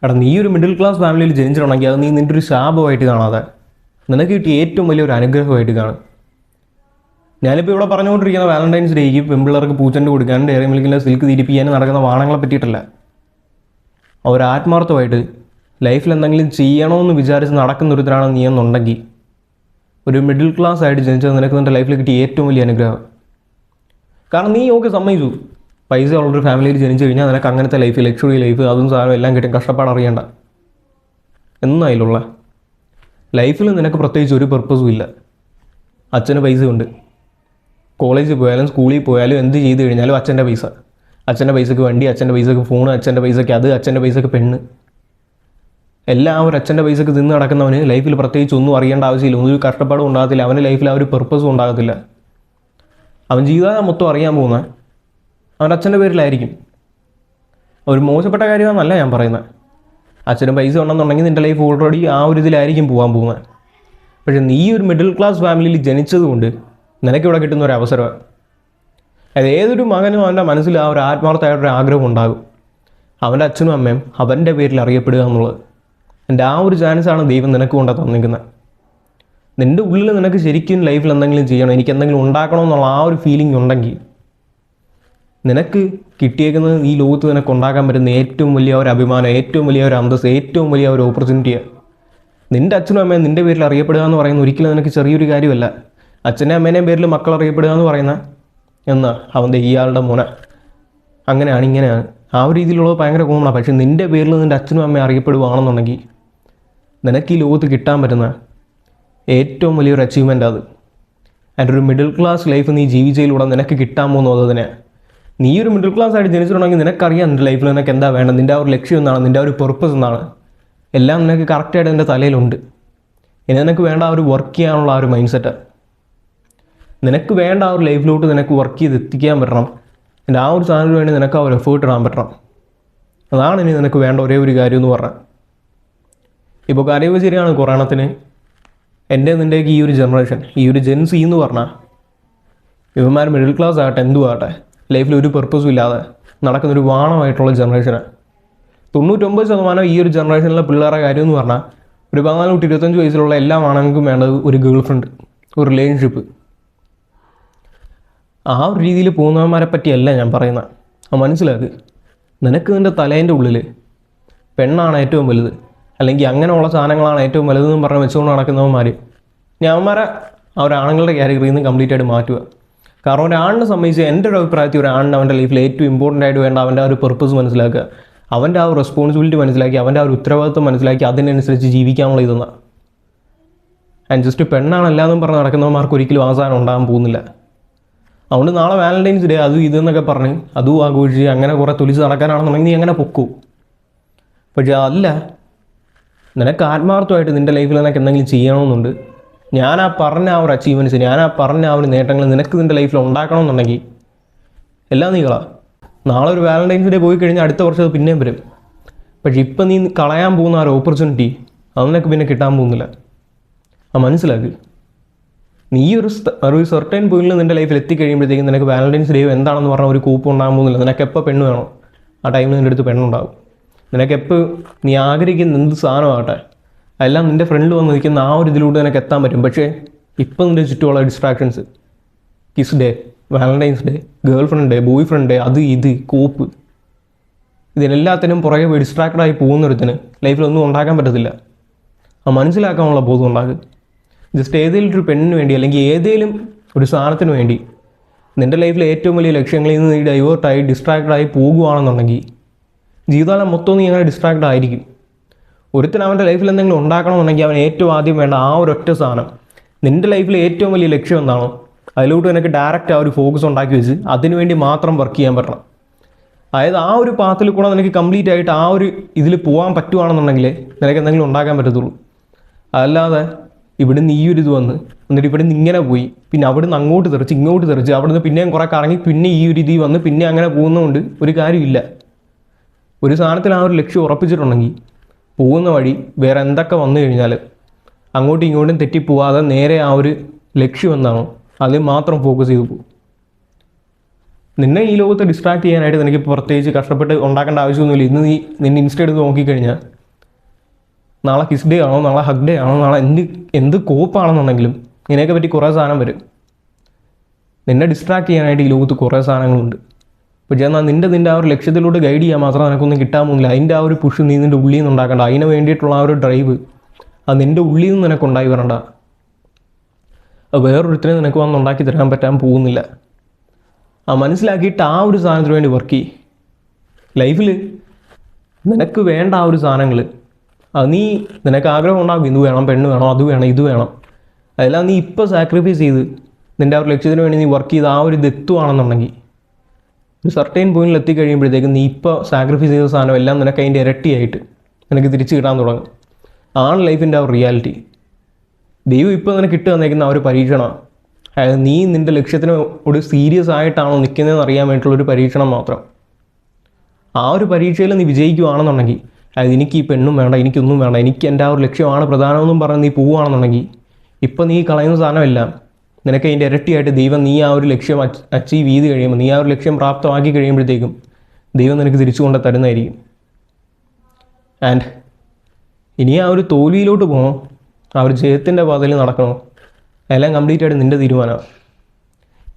എടാ, നീ ഒരു മിഡിൽ ക്ലാസ് ഫാമിലിയിൽ ജനിച്ചിട്ടുണ്ടെങ്കിൽ അത് നീ നിൻ്റെ ഒരു ശാപമായിട്ട് കാണാതെ നിനക്ക് കിട്ടിയ ഏറ്റവും വലിയൊരു അനുഗ്രഹമായിട്ട് കാണും. ഞാനിപ്പോൾ ഇവിടെ പറഞ്ഞുകൊണ്ടിരിക്കുന്ന വാലന്റൈൻസ് ഡേക്ക് പെൺപിള്ളേർക്ക് പൂച്ചെണ്ട് കൊടുക്കാനും ഡയറി മിൽക്കിൻ്റെ സിൽക്ക് തിരിപ്പിക്കാനും നടക്കുന്ന വാണങ്ങളെ പറ്റിയിട്ടല്ല. അവർ ആത്മാർത്ഥമായിട്ട് ലൈഫിൽ എന്തെങ്കിലും ചെയ്യണമെന്ന് വിചാരിച്ച് നടക്കുന്ന ഒരുത്തരാണ് നീ എന്നുണ്ടെങ്കിൽ ഒരു മിഡിൽ ക്ലാസ് ആയിട്ട് ജനിച്ചത് നിനക്ക് നിൻ്റെ ലൈഫിൽ കിട്ടിയ ഏറ്റവും വലിയ അനുഗ്രഹം. കാരണം നീ സമ്മതിച്ചു, പൈസ ഉള്ളൊരു ഫാമിലിയിൽ ജനിച്ചു കഴിഞ്ഞാൽ നിനക്ക് അങ്ങനത്തെ ലൈഫ്, ലക്ഷറി ലൈഫ്, അതും സാധനം എല്ലാം കിട്ടും, കഷ്ടപ്പാട് അറിയണ്ട എന്നായിലുള്ള ലൈഫിൽ നിനക്ക് പ്രത്യേകിച്ച് ഒരു പർപ്പസും ഇല്ല. അച്ഛന് പൈസ ഉണ്ട്, കോളേജിൽ പോയാലും സ്കൂളിൽ പോയാലും എന്ത് ചെയ്ത് കഴിഞ്ഞാലും അച്ഛൻ്റെ പൈസ, അച്ഛൻ്റെ പൈസക്ക് വണ്ടി, അച്ഛൻ്റെ പൈസക്ക് ഫോൺ, അച്ഛൻ്റെ പൈസക്ക് അത്, അച്ഛൻ്റെ പൈസക്ക് പെണ്ണ്, എല്ലാം ഒരു അച്ഛൻ്റെ പൈസക്ക് തിന്ന് നടക്കുന്നവന് ലൈഫിൽ പ്രത്യേകിച്ച് ഒന്നും അറിയേണ്ട ആവശ്യമില്ല, ഒന്നും കഷ്ടപ്പാടും ഉണ്ടാകത്തില്ല, അവൻ്റെ ലൈഫിൽ ആ ഒരു പർപ്പസും ഉണ്ടാകത്തില്ല. അവൻ ജീവിതം മൊത്തം അറിയാൻ പോകുന്നത് അവൻ്റെ അച്ഛൻ്റെ പേരിലായിരിക്കും. ഒരു മോശപ്പെട്ട കാര്യമാണെന്നല്ല ഞാൻ പറയുന്നത്. അച്ഛന് പൈസ ഉണ്ടെന്നുണ്ടെങ്കിൽ നിൻ്റെ ലൈഫ് ഓൾറെഡി ആ ഒരു ഇതിലായിരിക്കും പോകാൻ പോകുന്നത്. പക്ഷേ നീ ഒരു മിഡിൽ ക്ലാസ് ഫാമിലിയിൽ ജനിച്ചതുകൊണ്ട് നിനക്കിവിടെ കിട്ടുന്ന ഒരു അവസരമാണ്. അത് ഏതൊരു മകനും അവൻ്റെ മനസ്സിൽ ആ ഒരു ആത്മാർത്ഥമായിട്ടൊരു ആഗ്രഹം ഉണ്ടാകും, അവൻ്റെ അച്ഛനും അമ്മയും അവൻ്റെ പേരിൽ അറിയപ്പെടുക എന്നുള്ളത്. എൻ്റെ ആ ഒരു ചാൻസാണ് ദൈവം നിനക്ക് കൊണ്ടാ തന്നിരിക്കുന്നത്. നിൻ്റെ ഉള്ളിൽ നിനക്ക് ശരിക്കും ലൈഫിൽ എന്തെങ്കിലും ചെയ്യണം, എനിക്ക് എന്തെങ്കിലും ഉണ്ടാക്കണമെന്നുള്ള ആ ഒരു ഫീലിംഗ് ഉണ്ടെങ്കിൽ നിനക്ക് കിട്ടിയേക്കുന്നത് ഈ ലോകത്ത് നിനക്ക് ഉണ്ടാക്കാൻ പറ്റുന്ന ഏറ്റവും വലിയ ഒരു അഭിമാനം, ഏറ്റവും വലിയ ഒരു അന്തസ്സ്, ഏറ്റവും വലിയ ഒരു ഓപ്പർച്യൂണിറ്റിയാണ്. നിൻ്റെ അച്ഛനും അമ്മയും നിൻ്റെ പേരിൽ അറിയപ്പെടുക എന്ന് പറയുന്നത് ഒരിക്കലും നിനക്ക് ചെറിയൊരു കാര്യമല്ല. അച്ഛൻ്റെ അമ്മേൻ്റെയും പേരിൽ മക്കൾ അറിയപ്പെടുക എന്ന് പറയുന്ന എന്നാ അവൻ്റെ ഇയാളുടെ മോന അങ്ങനെയാണ് ഇങ്ങനെയാണ് ആ ഒരു രീതിയിലുള്ളത് ഭയങ്കര കോമണാണ്. പക്ഷേ നിൻ്റെ പേരിൽ നിൻ്റെ അച്ഛനും അമ്മയും അറിയപ്പെടുകയാണെന്നുണ്ടെങ്കിൽ നിനക്ക് ഈ ലോകത്ത് കിട്ടാൻ പറ്റുന്ന ഏറ്റവും വലിയൊരു അച്ചീവ്മെൻ്റ് അത്. അതിൻ്റെ ഒരു മിഡിൽ ക്ലാസ് ലൈഫ് നീ ജീവിച്ചതിലൂടെ നിനക്ക് കിട്ടാൻ പോകുന്നത് തന്നെയാണ്. നീ ഒരു മിഡിൽ ക്ലാസ് ആയിട്ട് ജനിച്ചിട്ടുണ്ടെങ്കിൽ നിനക്കറിയാം നിൻ്റെ ലൈഫിൽ നിനക്ക് എന്താ വേണ്ടത്, നിൻ്റെ ആ ഒരു ലക്ഷ്യം എന്താണ്, നിൻ്റെ ആ ഒരു പർപ്പസ് എന്താണ്, എല്ലാം നിനക്ക് കറക്റ്റായിട്ട് നിൻ്റെ തലയിലുണ്ട്. ഇനി നിനക്ക് വേണ്ട ആ ഒരു വർക്ക് ചെയ്യാനുള്ള ആ ഒരു മൈൻഡ് സെറ്റ്, നിനക്ക് വേണ്ട ആ ഒരു ലൈഫിലോട്ട് നിനക്ക് വർക്ക് ചെയ്ത് എത്തിക്കാൻ പറ്റണം. എൻ്റെ ആ ഒരു സാധനത്തിന് വേണ്ടി നിനക്ക് ആ ഒരു എഫേർട്ട് ഇടാൻ പറ്റണം. അതാണ് ഇനി നിനക്ക് വേണ്ട ഒരേ ഒരു കാര്യം എന്ന് പറഞ്ഞാൽ. ഇപ്പോൾ കാര്യങ്ങൾ ശരിയാണ്, കൊറോണത്തിന് എൻ്റെ നിൻ്റെയൊക്കെ ഈ ഒരു ജനറേഷൻ, ഈ ഒരു ജെൻസി എന്ന് പറഞ്ഞാൽ ഇവന്മാർ മിഡിൽ ക്ലാസ് ആകട്ടെ എന്തും ആകട്ടെ ലൈഫിൽ ഒരു പർപ്പസും ഇല്ലാതെ നടക്കുന്നൊരു വാണമായിട്ടുള്ള ജനറേഷനാണ്. 99% ഈ ഒരു ജനറേഷനിലെ പിള്ളേരുടെ കാര്യം എന്ന് പറഞ്ഞാൽ ഒരു 14-25 വയസ്സിലുള്ള എല്ലാ ആണുങ്ങൾക്കും വേണ്ടത് ഒരു ഗേൾ ഫ്രണ്ട്, ഒരു റിലേഷൻഷിപ്പ്. ആ ഒരു രീതിയിൽ പോകുന്നവന്മാരെ പറ്റിയല്ല ഞാൻ പറയുന്നത്. അത് മനസ്സിലാക്കുക. നിനക്ക് നിൻ്റെ തലേൻ്റെ ഉള്ളിൽ പെണ്ണാണ് ഏറ്റവും വലുത്, അല്ലെങ്കിൽ അങ്ങനെയുള്ള സാധനങ്ങളാണ് ഏറ്റവും വലുതെന്ന് പറഞ്ഞ് വെച്ചുകൊണ്ട് നടക്കുന്നവന്മാർ ഞാന്മാരെ ആ ഒരു ആണുങ്ങളുടെ കാറ്റഗറിയിൽ നിന്ന് കംപ്ലീറ്റ് ആയിട്ട് മാറ്റുക. കാരണം ഒരാണിനെ സംബന്ധിച്ച് എൻ്റെ ഒരു അഭിപ്രായത്തിൽ ഒരാണിന് അവൻ്റെ ലൈഫിൽ ഏറ്റവും ഇമ്പോർട്ടൻ്റ് ആയിട്ട് വേണ്ട അവൻ്റെ ആ ഒരു പർപ്പസ് മനസ്സിലാക്കുക, അവൻ്റെ ആ ഒരു റെസ്പോൺസിബിലിറ്റി മനസ്സിലാക്കി, അവൻ്റെ ആ ഒരു ഉത്തരവാദിത്വം മനസ്സിലാക്കി അതിനനുസരിച്ച് ജീവിക്കാനുള്ള ഇതെന്നാണ്. ആൻഡ് ജസ്റ്റ് പെണ്ണാണെല്ലാന്നും പറഞ്ഞ് നടക്കുന്നവന്മാർക്ക് ഒരിക്കലും ആ സാധനം ഉണ്ടാകാൻ പോകുന്നില്ല. അതുകൊണ്ട് നാളെ വാലന്റൈൻസ് ഡേ അതും ഇതെന്നൊക്കെ പറഞ്ഞ് അതും ആഘോഷിച്ച് അങ്ങനെ കുറേ തൊലിച്ച് നടക്കാനാണെന്നുണ്ടെങ്കിൽ നീ അങ്ങനെ പൊക്കൂ. പക്ഷേ അതല്ല, നിനക്ക് ആത്മാർത്ഥമായിട്ട് നിൻ്റെ ലൈഫിൽ നിനക്ക് എന്തെങ്കിലും ചെയ്യണമെന്നുണ്ട്, ഞാൻ ആ പറഞ്ഞ ആ ഒരു അച്ചീവ്മെൻറ്റ്സ്, ഞാൻ ആ പറഞ്ഞ ആ ഒരു നേട്ടങ്ങൾ നിനക്ക് നിൻ്റെ ലൈഫിൽ ഉണ്ടാക്കണമെന്നുണ്ടെങ്കിൽ എല്ലാം നീകളാ. നാളെ ഒരു വാലന്റൈൻസ് ഡേ പോയി കഴിഞ്ഞാൽ അടുത്ത വർഷം അത് പിന്നെയും വരും. പക്ഷേ ഇപ്പം നീ കളയാൻ പോകുന്ന ആ ഒരു ഓപ്പർച്യൂണിറ്റി അത് നിനക്ക് പിന്നെ കിട്ടാൻ പോകുന്നില്ല. അത് മനസ്സിലാക്കുക. നീ ഒരു സെർട്ടൈൻ പോയിന്റിൽ നിൻ്റെ ലൈഫിൽ എത്തിക്കഴിയുമ്പോഴത്തേക്കും നിനക്ക് വാലന്റൈൻസ് ഡേ എന്താണെന്ന് പറഞ്ഞാൽ ഒരു കൂപ്പ് ഉണ്ടാകാൻ പോകുന്നില്ല. നിനക്ക് എപ്പോൾ പെണ്ണ് വേണോ ആ ടൈമിൽ നിൻ്റെ അടുത്ത് പെണ്ണുണ്ടാകും. നിനക്കെപ്പോൾ നീ ആഗ്രഹിക്കുന്ന എന്ത് സാധനമാകട്ടെ അതെല്ലാം നിൻ്റെ ഫ്രണ്ടിൽ വന്ന് നിൽക്കുന്ന ആ ഒരു ഇതിലൂടെ നിനക്ക് എത്താൻ പറ്റും. പക്ഷേ ഇപ്പം നിൻ്റെ ചുറ്റുമുള്ള distractions, kiss day, Valentine's day, girl friend day, boy friend day, അത് ഇത് കോപ്പ്, ഇതിനെല്ലാത്തിനും പുറകെ പോയി ഡിസ്ട്രാക്റ്റഡായി പോകുന്നൊരുത്തിന് ലൈഫിലൊന്നും ഉണ്ടാക്കാൻ പറ്റത്തില്ല. ആ മനസ്സിലാക്കാനുള്ള ബോധം ഉണ്ടാകുക. ജസ്റ്റ് ഏതെങ്കിലും ഒരു പെണ്ണിന് വേണ്ടി അല്ലെങ്കിൽ ഏതെങ്കിലും ഒരു സാധനത്തിന് വേണ്ടി നിൻ്റെ ലൈഫിലെ ഏറ്റവും വലിയ ലക്ഷ്യങ്ങളിൽ നിന്ന് നീ ഡൈവേർട്ടായി ഡിസ്ട്രാക്റ്റഡായി പോകുകയാണെന്നുണ്ടെങ്കിൽ ജീവിതകാലം മൊത്തം നീ അങ്ങനെ ഡിസ്ട്രാക്റ്റഡ് ആയിരിക്കും. ഒരുത്തിന് അവൻ്റെ ലൈഫിൽ എന്തെങ്കിലും ഉണ്ടാക്കണമെന്നുണ്ടെങ്കിൽ അവൻ ഏറ്റവും ആദ്യം വേണ്ട ആ ഒരു ഒറ്റ സാധനം, നിൻ്റെ ലൈഫിലെ ഏറ്റവും വലിയ ലക്ഷ്യം എന്താണോ അതിലോട്ട് നിനക്ക് ഡയറക്റ്റ് ആ ഒരു ഫോക്കസ് ഉണ്ടാക്കി വെച്ച് അതിനുവേണ്ടി മാത്രം വർക്ക് ചെയ്യാൻ പറ്റണം. അതായത് ആ ഒരു പാത്തിൽ കൂടെ നിനക്ക് കംപ്ലീറ്റ് ആയിട്ട് ആ ഒരു ഇതിൽ പോകാൻ പറ്റുവാണെന്നുണ്ടെങ്കിൽ നിനക്ക് എന്തെങ്കിലും ഉണ്ടാക്കാൻ പറ്റത്തുള്ളൂ. അതല്ലാതെ ഇവിടുന്ന് ഈ ഒരു ഇത് എന്നിട്ട് ഇവിടുന്ന് ഇങ്ങനെ പോയി പിന്നെ അവിടുന്ന് അങ്ങോട്ട് തെറിച്ച് ഇങ്ങോട്ട് തെറിച്ച് അവിടുന്ന് പിന്നെയും കുറേ കറങ്ങി പിന്നെ ഈ ഒരു ഇതിൽ വന്ന് പിന്നെ അങ്ങനെ പോകുന്നതുകൊണ്ട് ഒരു കാര്യമില്ല. ഒരു സാധനത്തിൽ ആ ഒരു ലക്ഷ്യം ഉറപ്പിച്ചിട്ടുണ്ടെങ്കിൽ പോകുന്ന വഴി വേറെ എന്തൊക്കെ വന്നു കഴിഞ്ഞാൽ അങ്ങോട്ടും ഇങ്ങോട്ടും തെറ്റിപ്പോവാതെ നേരെ ആ ഒരു ലക്ഷ്യം എന്താണോ അതിൽ മാത്രം ഫോക്കസ് ചെയ്ത് പോകും. നിന്നെ ഈ ലോകത്തെ ഡിസ്ട്രാക്ട് ചെയ്യാനായിട്ട് നിനക്ക് പ്രത്യേകിച്ച് കഷ്ടപ്പെട്ട് ഉണ്ടാക്കേണ്ട ആവശ്യമൊന്നുമില്ല. ഇന്ന് നീ നിന്നെ ഇൻസ്റ്റ എടുത്ത് നോക്കിക്കഴിഞ്ഞാൽ നാളെ കിസ് ഡേ ആണോ, നാളെ ഹഗ് ഡേ ആണോ, നാളെ എന്ത് കോപ്പാണെന്നുണ്ടെങ്കിലും ഇതിനെയൊക്കെ പറ്റി കുറേ സാധനം വരും. നിന്നെ ഡിസ്ട്രാക്ട് ചെയ്യാനായിട്ട് ഈ ലോകത്ത് കുറേ സാധനങ്ങളുണ്ട്. അപ്പോൾ എന്നാൽ നിൻ്റെ ആ ഒരു ലക്ഷ്യത്തിലോട്ട് ഗൈഡ് ചെയ്യാൻ മാത്രം നിനക്കൊന്നും കിട്ടാൻ പോകുന്നില്ല. അതിൻ്റെ ആ ഒരു പുഷ് നീ നിൻ്റെ ഉള്ളിൽ നിന്ന് ഉണ്ടാക്കേണ്ട. അതിന് വേണ്ടിയിട്ടുള്ള ആ ഒരു ഡ്രൈവ് അത് നിൻ്റെ ഉള്ളിൽ നിന്ന് നിനക്കുണ്ടായി വരണ്ട. അത് വേറൊരുത്തരെ നിനക്ക് വന്നുണ്ടാക്കി തരാൻ പറ്റാൻ പോകുന്നില്ല. മനസ്സിലാക്കിയിട്ട് ആ ഒരു സാധനത്തിന് വേണ്ടി വർക്ക് ചെയ്യും. ലൈഫിൽ നിനക്ക് വേണ്ട ആ ഒരു സാധനങ്ങൾ അത് നിനക്ക് ആഗ്രഹം ഉണ്ടാകും. ഇത് വേണം, പെണ്ണ് വേണം, അത് വേണം, ഇത് വേണം. അതെല്ലാം നീ ഇപ്പോൾ സാക്രിഫൈസ് ചെയ്ത് നിൻ്റെ ആ ഒരു ലക്ഷ്യത്തിന് വേണ്ടി നീ വർക്ക് ചെയ്ത് ആ ഒരു എത്തുവാണെന്നുണ്ടെങ്കിൽ ഒരു സർട്ടൈൻ പോയിന്റിൽ എത്തിക്കഴിയുമ്പോഴത്തേക്കും നീ ഇപ്പോൾ സാക്രിഫൈസ് ചെയ്ത സാധനം എല്ലാം നിനക്ക് അതിൻ്റെ ഇരട്ടിയായിട്ട് നിനക്ക് തിരിച്ച് കിട്ടാൻ തുടങ്ങും. ആണ് ലൈഫിൻ്റെ ആ ഒരു റിയാലിറ്റി. ദൈവം ഇപ്പോൾ നിനക്ക് ഇട്ട് തന്നേക്കുന്ന ആ ഒരു പരീക്ഷണം, അതായത് നീ നിൻ്റെ ലക്ഷ്യത്തിന് ഒരു സീരിയസ് ആയിട്ടാണോ നിൽക്കുന്നതെന്ന് അറിയാൻ വേണ്ടിയിട്ടുള്ളൊരു പരീക്ഷണം മാത്രം. ആ ഒരു പരീക്ഷയിൽ നീ വിജയിക്കുകയാണെന്നുണ്ടെങ്കിൽ, അതായത് എനിക്ക് ഈ പെണ്ണും വേണ്ട, എനിക്കൊന്നും വേണ്ട, എനിക്ക് എൻ്റെ ആ ഒരു ലക്ഷ്യമാണ് പ്രധാനമെന്നും പറഞ്ഞ് നീ പോവുകയാണെന്നുണ്ടെങ്കിൽ ഇപ്പം നീ കളയുന്ന സാധനമെല്ലാം നിനക്ക് അതിൻ്റെ ഇരട്ടിയായിട്ട് ദൈവം നീ ആ ഒരു ലക്ഷ്യം അച്ചീവ് ചെയ്ത് കഴിയുമ്പോൾ, നീ ആ ഒരു ലക്ഷ്യം പ്രാപ്തമാക്കി കഴിയുമ്പോഴത്തേക്കും ദൈവം നിനക്ക് തിരിച്ചു കൊണ്ട് തരുന്നതായിരിക്കും. ആൻഡ് ഇനി ആ ഒരു തോൽവിയിലോട്ട് പോകണോ, ആ ഒരു ജയത്തിൻ്റെ പാതയിൽ നടക്കണോ, എല്ലാം കംപ്ലീറ്റ് ആയിട്ട് നിൻ്റെ തീരുമാനമാണ്.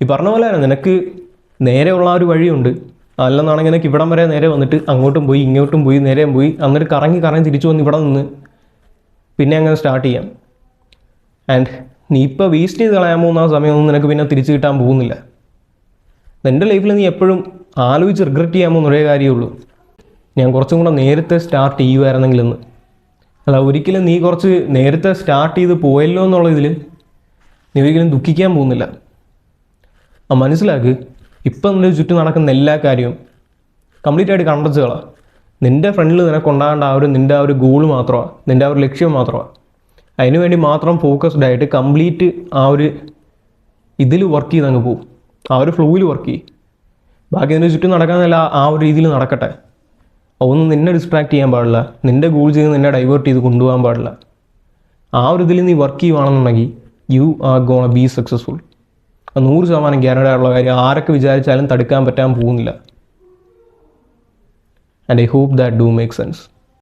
ഈ പറഞ്ഞ പോലെ തന്നെ നിനക്ക് നേരെയുള്ള ആ ഒരു വഴിയുണ്ട്. അല്ലെന്നാണെങ്കിൽ നിനക്ക് ഇവിടം വരെ നേരെ വന്നിട്ട് അങ്ങോട്ടും പോയി ഇങ്ങോട്ടും പോയി നേരെയും പോയി എന്നിട്ട് കറങ്ങി തിരിച്ചു വന്ന് ഇവിടെ നിന്ന് പിന്നെ അങ്ങനെ സ്റ്റാർട്ട് ചെയ്യാം. ആൻഡ് നീ ഇപ്പോൾ വേസ്റ്റ് ചെയ്ത് കളയാൻ പോകുന്ന ആ സമയമൊന്നും നിനക്ക് പിന്നെ തിരിച്ചു കിട്ടാൻ പോകുന്നില്ല. നിൻ്റെ ലൈഫിൽ നീ എപ്പോഴും ആലോചിച്ച് റിഗ്രറ്റ് ചെയ്യാൻ പോകുന്ന ഒരേ കാര്യമുള്ളൂ, ഞാൻ കുറച്ചും കൂടെ നേരത്തെ സ്റ്റാർട്ട് ചെയ്യുമായിരുന്നെങ്കിലെന്ന്. അല്ല, ഒരിക്കലും നീ കുറച്ച് നേരത്തെ സ്റ്റാർട്ട് ചെയ്ത് പോയല്ലോ എന്നുള്ള ഇതിൽ നീ ഒരിക്കലും ദുഃഖിക്കാൻ പോകുന്നില്ല. മനസ്സിലാക്ക്, ഇപ്പം നിൻ്റെ ചുറ്റും നടക്കുന്ന എല്ലാ കാര്യവും കംപ്ലീറ്റ് ആയിട്ട് കണ്ടച്ചുകളാണ്. നിൻ്റെ ഫ്രണ്ടിൽ നിനക്കുണ്ടാകേണ്ട നിൻ്റെ ആ ഒരു ഗോൾ മാത്രമാണ്, നിൻ്റെ ആ ഒരു ലക്ഷ്യം മാത്രമാണ്. അതിനുവേണ്ടി മാത്രം ഫോക്കസ്ഡ് ആയിട്ട് കംപ്ലീറ്റ് ആ ഒരു ഇതിൽ വർക്ക് ചെയ്ത് അങ്ങ് പോകും, ആ ഒരു ഫ്ലോയിൽ വർക്ക് ചെയ്യും. ബാക്കി നിൻ്റെ ചുറ്റും നടക്കാനല്ല ആ ഒരു രീതിയിൽ നടക്കട്ടെ. ഒന്നും നിന്നെ ഡിസ്ട്രാക്ട് ചെയ്യാൻ പാടില്ല, നിൻ്റെ ഗോൾ ചെയ്ത് നിന്നെ ഡൈവേർട്ട് ചെയ്ത് കൊണ്ടുപോകാൻ പാടില്ല. ആ ഒരു ഇതിൽ നീ വർക്ക് ചെയ്യുകയാണെന്നുണ്ടെങ്കിൽ you are gonna be successful. 100% guarantee ആയിട്ടുള്ള കാര്യം. ആരൊക്കെ വിചാരിച്ചാലും തടുക്കാൻ പറ്റാൻ പോകുന്നില്ല. And I hope that do make sense.